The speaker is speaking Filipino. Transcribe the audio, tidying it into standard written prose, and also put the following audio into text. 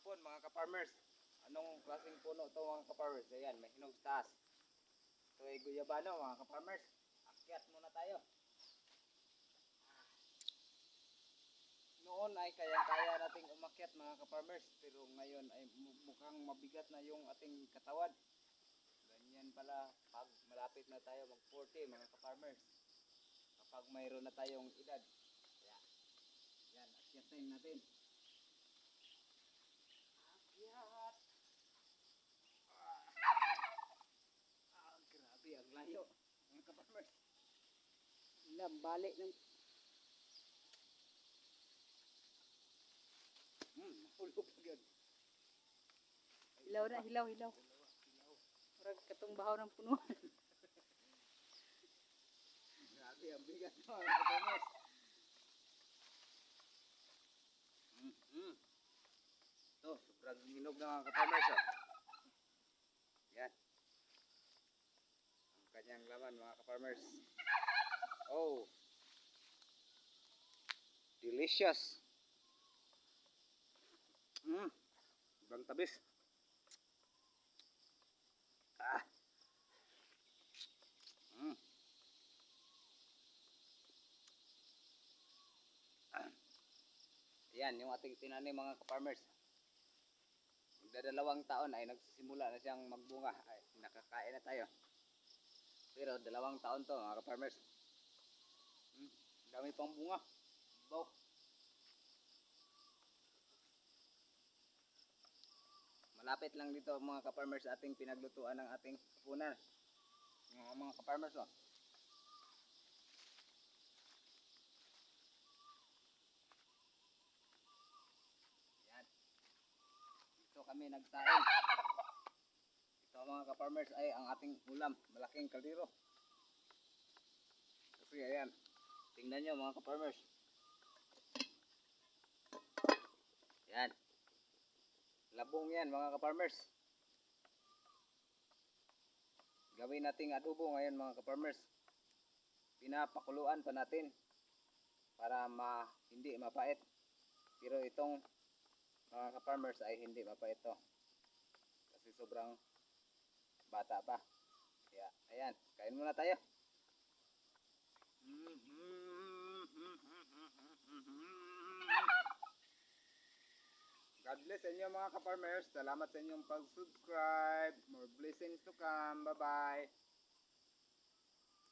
hapon mga ka-farmers. Anong klaseng puno to mga ka-farmers? Ayan, may hinog sa taas. Ito ay guyabano mga ka-farmers. Akyat muna tayo. Noon ay kaya-kaya nating umakyat mga ka-farmers. Pero ngayon ay mukhang mabigat na yung ating katawan. Ganyan pala pag malapit na tayo mag 40 mga ka-farmers. Kapag mayroon na tayong edad. Kaya, yan, akyatin natin. Akyat! Grabe ang layo mga ka-farmers. Balik ng Mahulog na yun. hilaw na, hilaw. Parang katong bahaw ng puno. Grabe ang bigat mga ka-farmers. Ito, sobrang hinog na mga ka-farmers. Yan. Ang kanyang laman mga ka-farmers. Oh. Delicious. Sobrang tabis. Yan yung ating tinanim mga ka-farmers. Magdadalawang taon ay nagsisimula na siyang magbunga. Ay, nakakain na tayo. Pero 2 taon to mga ka-farmers. Dami pang bunga. Wow. Malapit lang dito mga ka-farmers ating pinaglutuan ng ating hapunan. Mga ka-farmers oh. Yan. Dito kami nagsaing. Ito mga ka-farmers ay ang ating ulam. Malaking kaldero. Kasi ayan. Tingnan nyo mga ka-farmers. Yan. Labong yan mga ka-farmers. Gawin nating adobo ngayon mga ka-farmers. Pinapakuluan pa natin para hindi mapait. Pero itong mga ka-farmers ay hindi mapait to. Kasi sobrang bata pa. Kaya ayan, kain muna tayo. God bless sa inyo mga ka-farmers. Salamat sa inyong pag-subscribe. More blessings to come. Bye-bye.